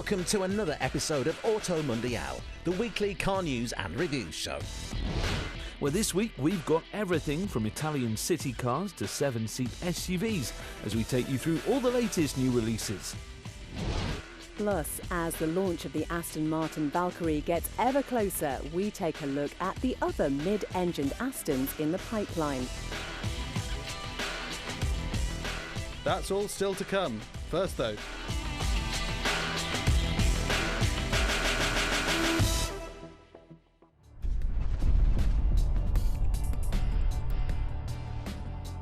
welcome to another episode of AutoMundial, the weekly car news and reviews show. Well, this week we've got everything from Italian city cars to 7-seat SUVs as we take you through all the latest new releases. Plus, as the launch of the Aston Martin Valkyrie gets ever closer, we take a look at the other mid-engined Astons in the pipeline. That's all still to come. First though,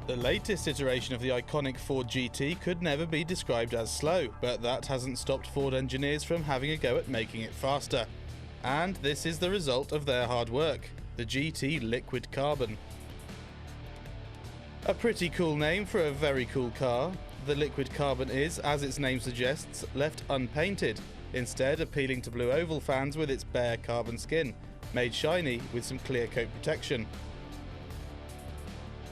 the latest iteration of the iconic Ford GT could never be described as slow, but that hasn't stopped Ford engineers from having a go at making it faster. And this is the result of their hard work, the GT Liquid Carbon. A pretty cool name for a very cool car. The Liquid Carbon is, as its name suggests, left unpainted, instead appealing to blue oval fans with its bare carbon skin, made shiny with some clear coat protection.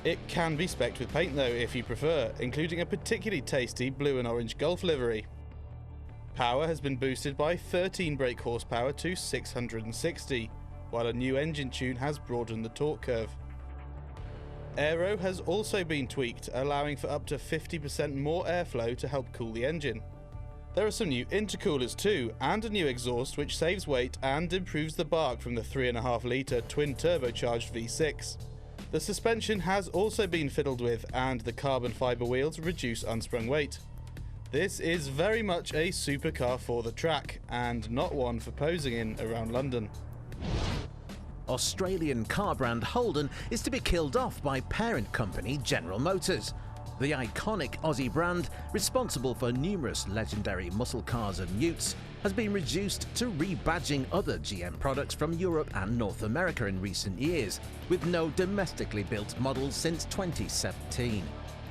It can be specced with paint though if you prefer, including a particularly tasty blue and orange Gulf livery. Power has been boosted by 13 brake horsepower to 660, while a new engine tune has broadened the torque curve. Aero has also been tweaked, allowing for up to 50% more airflow to help cool the engine. There are some new intercoolers too, and a new exhaust which saves weight and improves the bark from the 3.5 litre twin turbocharged V6. The suspension has also been fiddled with, and the carbon fibre wheels reduce unsprung weight. This is very much a supercar for the track, and not one for posing in around London. Australian car brand Holden is to be killed off by parent company General Motors. The iconic Aussie brand, responsible for numerous legendary muscle cars and utes, has been reduced to rebadging other GM products from Europe and North America in recent years, with no domestically built models since 2017.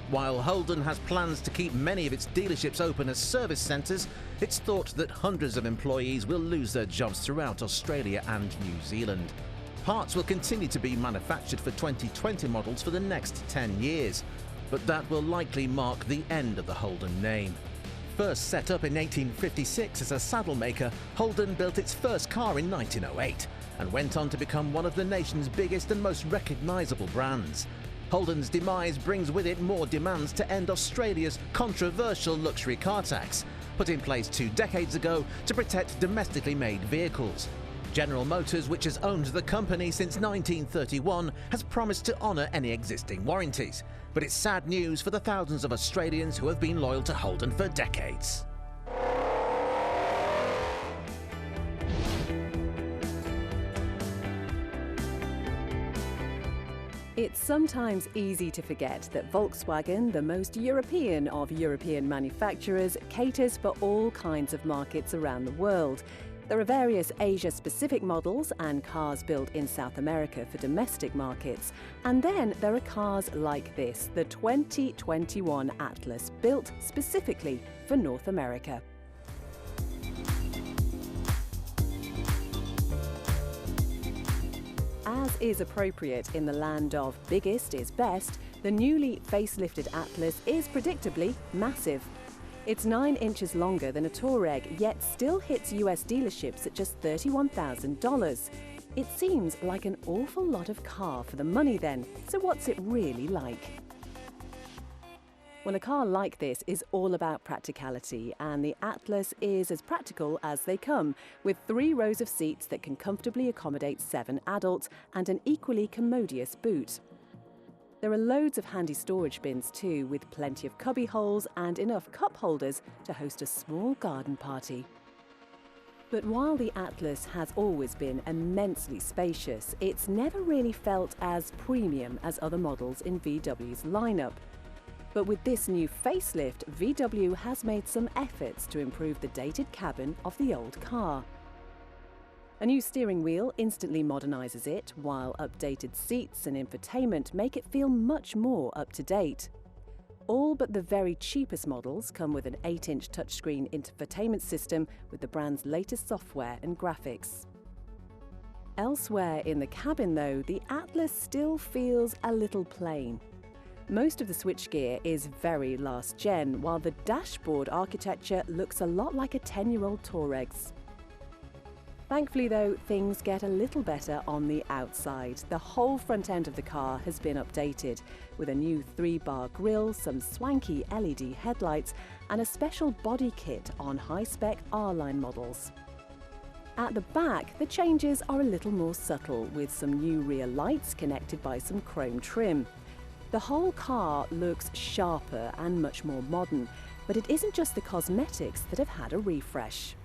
While Holden has plans to keep many of its dealerships open as service centres, it's thought that hundreds of employees will lose their jobs throughout Australia and New Zealand. Parts will continue to be manufactured for 2020 models for the next 10 years, but that will likely mark the end of the Holden name. First set up in 1856 as a saddle maker, Holden built its first car in 1908 and went on to become one of the nation's biggest and most recognisable brands. Holden's demise brings with it more demands to end Australia's controversial luxury car tax, put in place 2 decades ago to protect domestically made vehicles. General Motors, which has owned the company since 1931, has promised to honour any existing warranties. But it's sad news for the thousands of Australians who have been loyal to Holden for decades. It's sometimes easy to forget that Volkswagen, the most European of European manufacturers, caters for all kinds of markets around the world. There are various Asia-specific models and cars built in South America for domestic markets. And then there are cars like this, the 2021 Atlas, built specifically for North America. As is appropriate in the land of biggest is best, the newly facelifted Atlas is predictably massive. It's 9 inches longer than a Touareg, yet still hits US dealerships at just $31,000. It seems like an awful lot of car for the money then, so what's it really like? Well, a car like this is all about practicality, and the Atlas is as practical as they come, with 3 rows of seats that can comfortably accommodate 7 adults and an equally commodious boot. There are loads of handy storage bins too, with plenty of cubby holes and enough cup holders to host a small garden party. But while the Atlas has always been immensely spacious, it's never really felt as premium as other models in VW's lineup. But with this new facelift, VW has made some efforts to improve the dated cabin of the old car. A new steering wheel instantly modernises it, while updated seats and infotainment make it feel much more up to date. All but the very cheapest models come with an 8-inch touchscreen infotainment system with the brand's latest software and graphics. Elsewhere in the cabin though, the Atlas still feels a little plain. Most of the switchgear is very last gen, while the dashboard architecture looks a lot like a 10-year-old Touareg's. Thankfully though, things get a little better on the outside. The whole front end of the car has been updated, with a new 3-bar grille, some swanky LED headlights, and a special body kit on high-spec R-Line models. At the back, the changes are a little more subtle, with some new rear lights connected by some chrome trim. The whole car looks sharper and much more modern, but it isn't just the cosmetics that have had a refresh.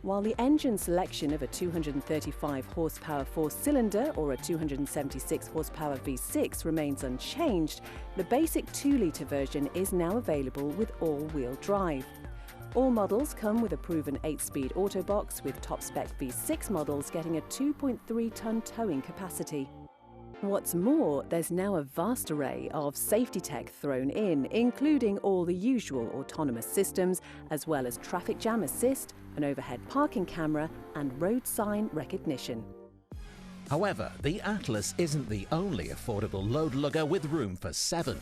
While the engine selection of a 235 horsepower 4-cylinder or a 276 horsepower V6 remains unchanged, the basic 2-litre version is now available with all-wheel drive. All models come with a proven 8-speed autobox, with top-spec V6 models getting a 2.3-ton towing capacity. What's more, there's now a vast array of safety tech thrown in, including all the usual autonomous systems, as well as traffic jam assist, an overhead parking camera, and road sign recognition. However, the Atlas isn't the only affordable load lugger with room for 7.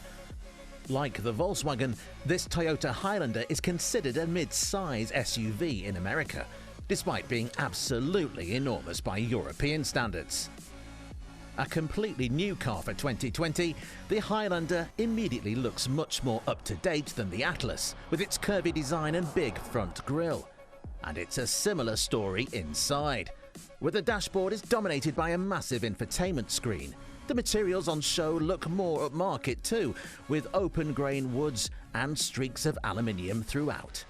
Like the Volkswagen, this Toyota Highlander is considered a mid-size SUV in America, despite being absolutely enormous by European standards. A completely new car for 2020, the Highlander immediately looks much more up-to-date than the Atlas, with its curvy design and big front grille. And it's a similar story inside, where the dashboard is dominated by a massive infotainment screen. The materials on show look more upmarket too, with open-grain woods and streaks of aluminium throughout.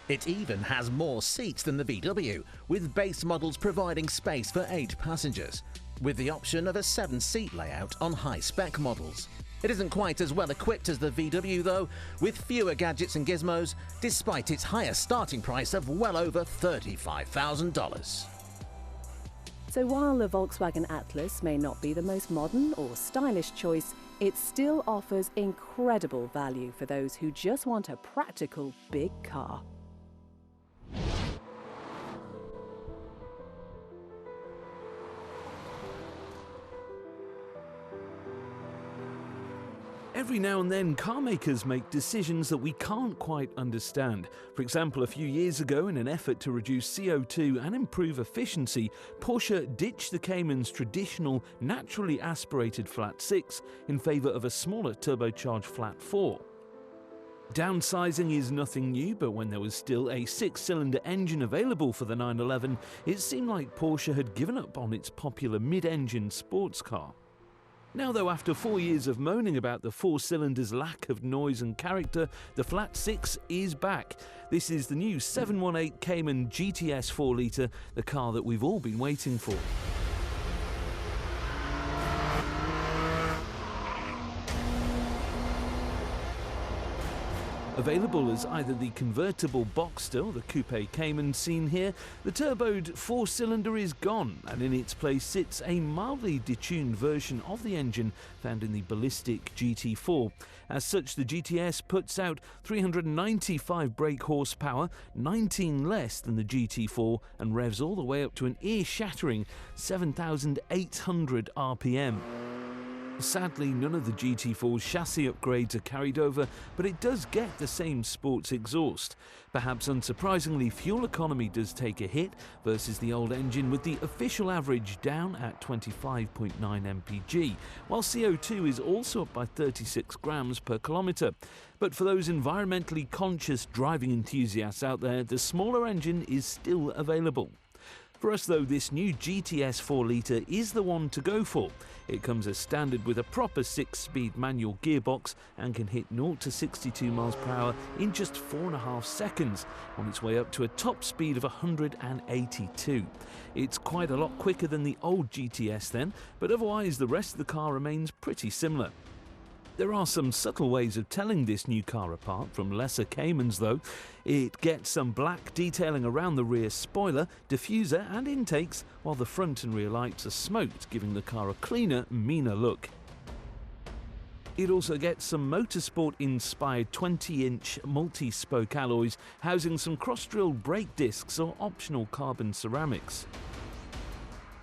It even has more seats than the VW, with base models providing space for 8 passengers, with the option of a 7-seat layout on high-spec models. It isn't quite as well equipped as the VW though, with fewer gadgets and gizmos, despite its higher starting price of well over $35,000. So while the Volkswagen Atlas may not be the most modern or stylish choice, it still offers incredible value for those who just want a practical big car. Every now and then, car makers make decisions that we can't quite understand. For example, a few years ago, in an effort to reduce CO2 and improve efficiency, Porsche ditched the Cayman's traditional, naturally aspirated flat 6 in favour of a smaller turbocharged flat 4. Downsizing is nothing new, but when there was still a 6-cylinder engine available for the 911, it seemed like Porsche had given up on its popular mid-engine sports car. Now though, after 4 years of moaning about the 4-cylinder's lack of noise and character, the flat 6 is back. This is the new 718 Cayman GTS 4-litre, the car that we've all been waiting for. Available as either the convertible Boxster or the Coupe Cayman seen here, the turboed 4-cylinder is gone, and in its place sits a mildly detuned version of the engine found in the ballistic GT4. As such, the GTS puts out 395 brake horsepower, 19 less than the GT4, and revs all the way up to an ear-shattering 7,800 RPM. Sadly, none of the GT4's chassis upgrades are carried over, but it does get the same sports exhaust. Perhaps unsurprisingly, fuel economy does take a hit versus the old engine, with the official average down at 25.9 mpg, while CO2 is also up by 36 grams per kilometre. But for those environmentally conscious driving enthusiasts out there, the smaller engine is still available. For us though, this new GTS 4-litre is the one to go for. It comes as standard with a proper 6-speed manual gearbox and can hit 0 to 62 miles per hour in just 4.5 seconds, on its way up to a top speed of 182. It's quite a lot quicker than the old GTS then, but otherwise the rest of the car remains pretty similar. There are some subtle ways of telling this new car apart from lesser Caymans though. It gets some black detailing around the rear spoiler, diffuser and intakes, while the front and rear lights are smoked, giving the car a cleaner, meaner look. It also gets some motorsport-inspired 20-inch multi-spoke alloys, housing some cross-drilled brake discs or optional carbon ceramics.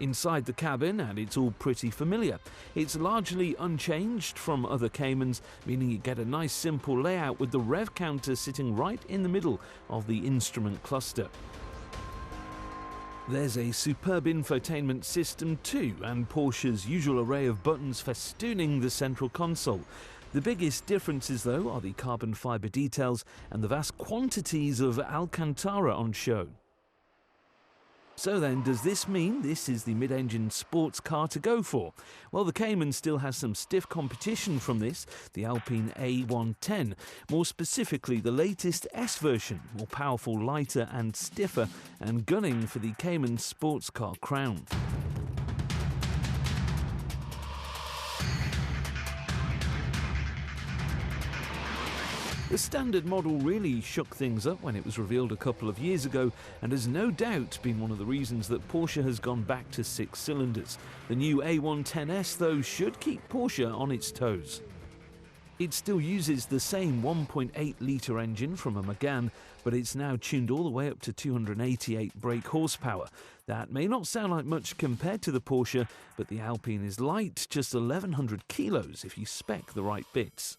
Inside the cabin, and it's all pretty familiar. It's largely unchanged from other Caymans, meaning you get a nice simple layout with the rev counter sitting right in the middle of the instrument cluster. There's a superb infotainment system too, and Porsche's usual array of buttons festooning the central console. The biggest differences, though, are the carbon fibre details and the vast quantities of Alcantara on show. So then, does this mean this is the mid-engine sports car to go for? Well, the Cayman still has some stiff competition from this, the Alpine A110, more specifically the latest S version, more powerful, lighter and stiffer, and gunning for the Cayman sports car crown. The standard model really shook things up when it was revealed a couple of years ago, and has no doubt been one of the reasons that Porsche has gone back to 6 cylinders. The new A110S, though, should keep Porsche on its toes. It still uses the same 1.8-litre engine from a Macan, but it's now tuned all the way up to 288 brake horsepower. That may not sound like much compared to the Porsche, but the Alpine is light, just 1,100 kilos if you spec the right bits.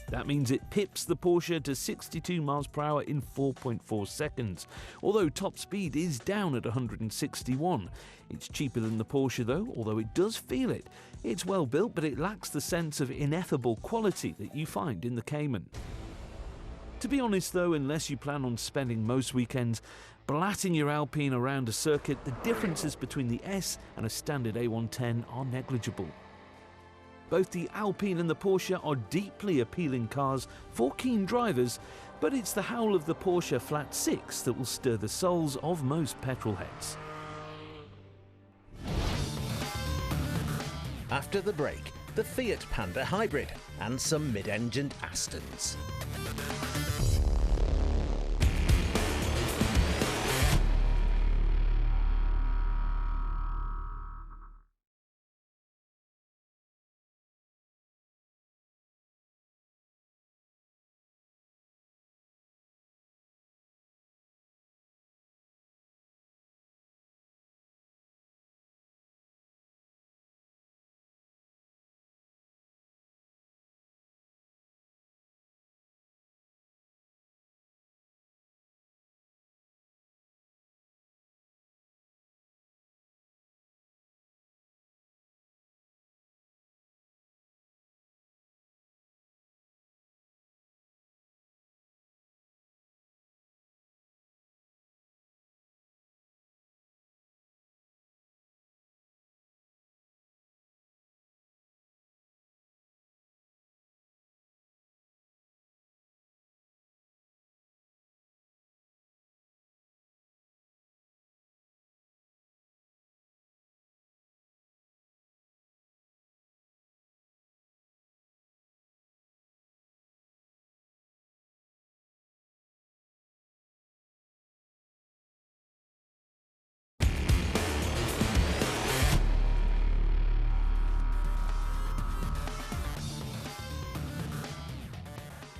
That means it pips the Porsche to 62 miles per hour in 4.4 seconds, although top speed is down at 161. It's cheaper than the Porsche though, although it does feel it. It's well built, but it lacks the sense of ineffable quality that you find in the Cayman. To be honest though, unless you plan on spending most weekends blatting your Alpine around a circuit, the differences between the S and a standard A110 are negligible. Both the Alpine and the Porsche are deeply appealing cars for keen drivers, but it's the howl of the Porsche Flat 6 that will stir the souls of most petrolheads. After the break, the Fiat Panda Hybrid and some mid-engined Astons.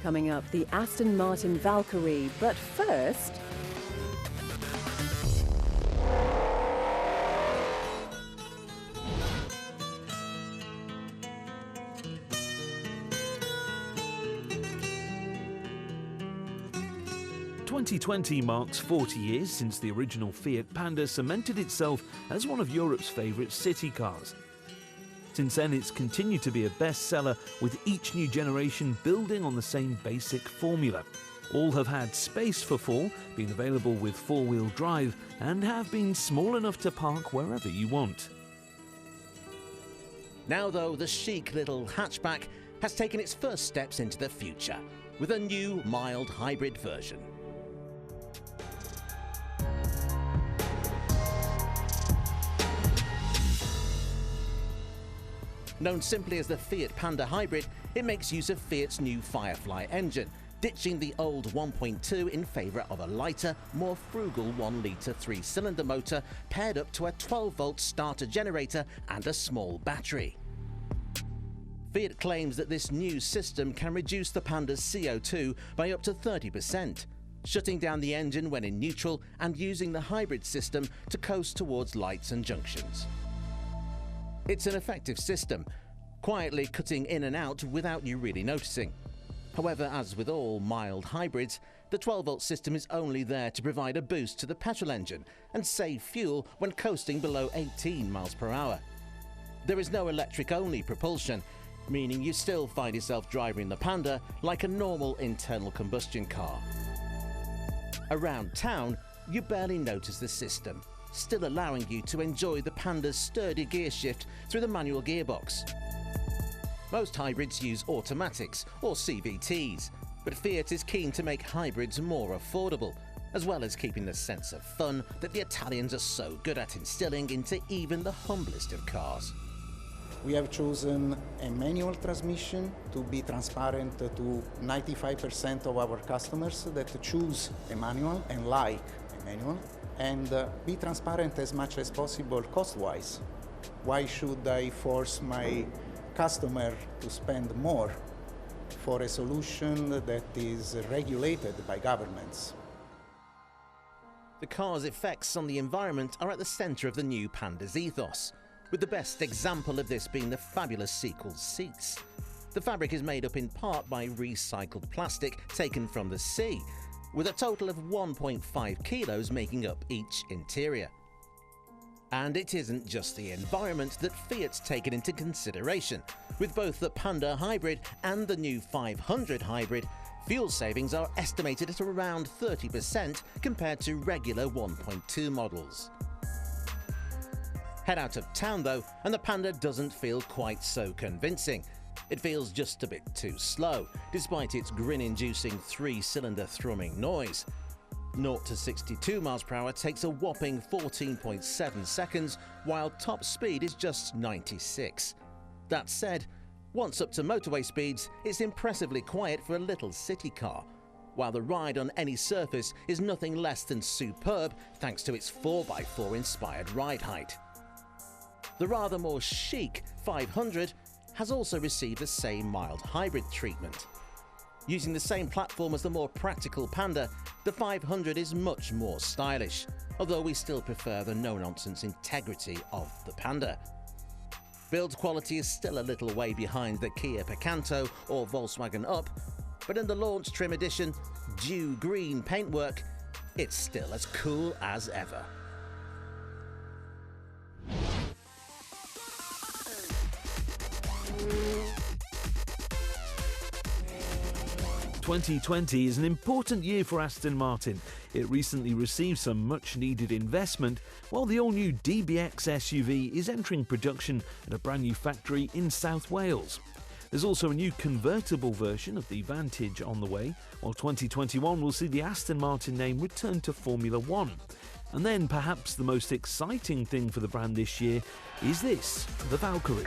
Coming up, the Aston Martin Valkyrie, but first... "2020 marks 40 years since the original Fiat Panda cemented itself as one of Europe's favourite city cars. Since then, it's continued to be a bestseller, with each new generation building on the same basic formula. All have had space for 4, been available with 4-wheel drive, and have been small enough to park wherever you want. Now though, the chic little hatchback has taken its first steps into the future, with a new mild hybrid version. Known simply as the Fiat Panda Hybrid, it makes use of Fiat's new Firefly engine, ditching the old 1.2 in favour of a lighter, more frugal 1-litre 3-cylinder motor paired up to a 12-volt starter generator and a small battery. Fiat claims that this new system can reduce the Panda's CO2 by up to 30%. shutting down the engine when in neutral and using the hybrid system to coast towards lights and junctions. It's an effective system, quietly cutting in and out without you really noticing. However, as with all mild hybrids, the 12-volt system is only there to provide a boost to the petrol engine and save fuel when coasting below 18 miles per hour. There is no electric-only propulsion, meaning you still find yourself driving the Panda like a normal internal combustion car. Around town, you barely notice the system, still allowing you to enjoy the Panda's sturdy gear shift through the manual gearbox. Most hybrids use automatics or CVTs, but Fiat is keen to make hybrids more affordable, as well as keeping the sense of fun that the Italians are so good at instilling into even the humblest of cars. We have chosen a manual transmission to be transparent to 95% of our customers that choose a manual and like a manual, and be transparent as much as possible cost-wise. Why should I force my customer to spend more for a solution that is regulated by governments? The car's effects on the environment are at the centre of the new Panda's ethos, with the best example of this being the fabulous sequel seats. The fabric is made up in part by recycled plastic taken from the sea, with a total of 1.5 kilos making up each interior. And it isn't just the environment that Fiat's taken into consideration. With both the Panda Hybrid and the new 500 Hybrid, fuel savings are estimated at around 30% compared to regular 1.2 models. Head out of town though, and the Panda doesn't feel quite so convincing. It feels just a bit too slow, despite its grin-inducing 3-cylinder thrumming noise. 0 to 62 miles per hour takes a whopping 14.7 seconds, while top speed is just 96. That said, once up to motorway speeds, it's impressively quiet for a little city car, while the ride on any surface is nothing less than superb thanks to its 4x4 inspired ride height. The rather more chic 500 has also received the same mild hybrid treatment. Using the same platform as the more practical Panda, the 500 is much more stylish, although we still prefer the no-nonsense integrity of the Panda. Build quality is still a little way behind the Kia Picanto or Volkswagen Up, but in the launch trim edition, dew green paintwork, it's still as cool as ever. 2020 is an important year for Aston Martin. It recently received some much-needed investment, while the all-new DBX SUV is entering production at a brand new factory in South Wales. There's also a new convertible version of the Vantage on the way, while 2021 will see the Aston Martin name return to Formula One. And then perhaps the most exciting thing for the brand this year is this, the Valkyrie.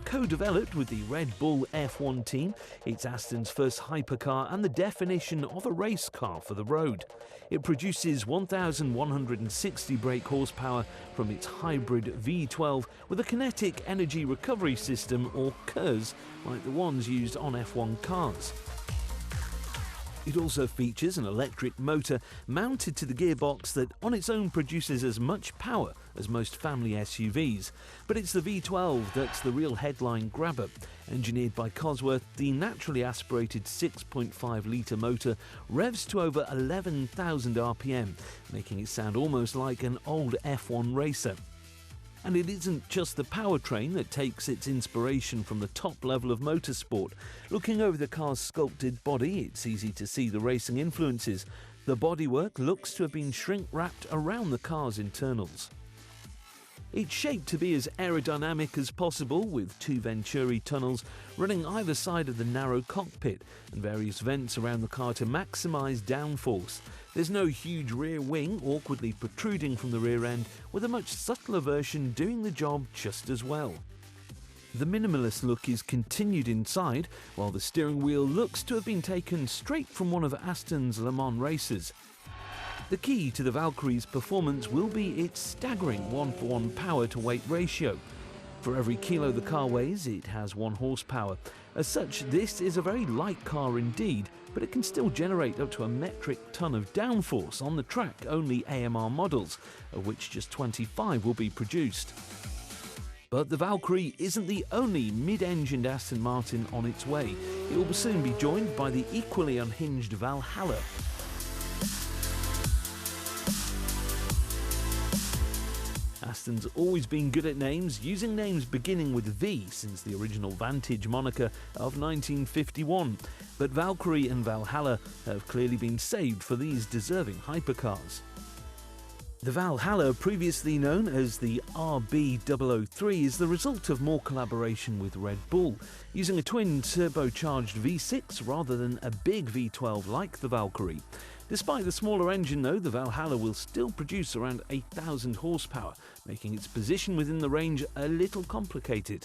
Co-developed with the Red Bull F1 team, it's Aston's first hypercar and the definition of a race car for the road. It produces 1,160 brake horsepower from its hybrid V12 with a kinetic energy recovery system, or KERS, like the ones used on F1 cars. It also features an electric motor mounted to the gearbox that on its own produces as much power as most family SUVs. But it's the V12 that's the real headline grabber. Engineered by Cosworth, the naturally aspirated 6.5-litre motor revs to over 11,000 RPM, making it sound almost like an old F1 racer. And it isn't just the powertrain that takes its inspiration from the top level of motorsport. Looking over the car's sculpted body, it's easy to see the racing influences. The bodywork looks to have been shrink-wrapped around the car's internals. It's shaped to be as aerodynamic as possible, with two Venturi tunnels running either side of the narrow cockpit and various vents around the car to maximise downforce. There's no huge rear wing awkwardly protruding from the rear end, with a much subtler version doing the job just as well. The minimalist look is continued inside, while the steering wheel looks to have been taken straight from one of Aston's Le Mans races. The key to the Valkyrie's performance will be its staggering 1-for-1 power-to-weight ratio. For every kilo the car weighs, it has 1 horsepower. As such, this is a very light car indeed, but it can still generate up to a metric ton of downforce on the track only AMR models, of which just 25 will be produced. But the Valkyrie isn't the only mid-engined Aston Martin on its way. It will soon be joined by the equally unhinged Valhalla. Aston's always been good at names, using names beginning with V since the original Vantage moniker of 1951. But Valkyrie and Valhalla have clearly been saved for these deserving hypercars. The Valhalla, previously known as the RB003, is the result of more collaboration with Red Bull, using a twin turbocharged V6 rather than a big V12 like the Valkyrie. Despite the smaller engine though, the Valhalla will still produce around 8,000 horsepower, making its position within the range a little complicated.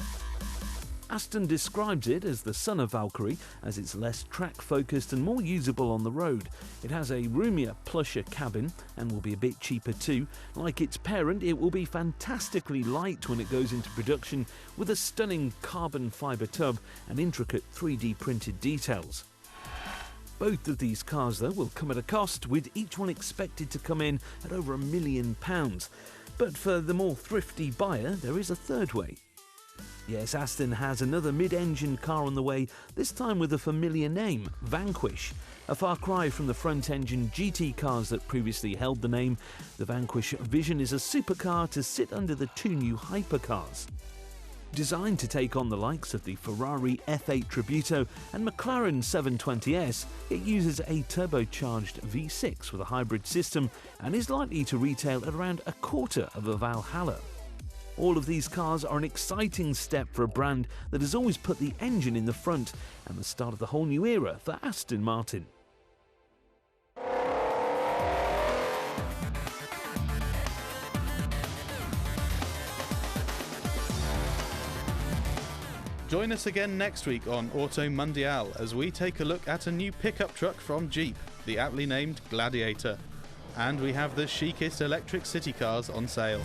Aston describes it as the son of Valkyrie, as it's less track-focused and more usable on the road. It has a roomier, plusher cabin and will be a bit cheaper too. Like its parent, it will be fantastically light when it goes into production, with a stunning carbon fibre tub and intricate 3D printed details. Both of these cars though will come at a cost, with each one expected to come in at over £1 million. But for the more thrifty buyer, there is a third way. Yes, Aston has another mid-engine car on the way, this time with a familiar name, Vanquish. A far cry from the front-engine GT cars that previously held the name, the Vanquish Vision is a supercar to sit under the 2 new hypercars. Designed to take on the likes of the Ferrari F8 Tributo and McLaren 720S, it uses a turbocharged V6 with a hybrid system and is likely to retail at around a quarter of a Valhalla. All of these cars are an exciting step for a brand that has always put the engine in the front, and the start of the whole new era for Aston Martin. Join us again next week on AutoMundial as we take a look at a new pickup truck from Jeep, the aptly named Gladiator. And we have the chicest electric city cars on sale.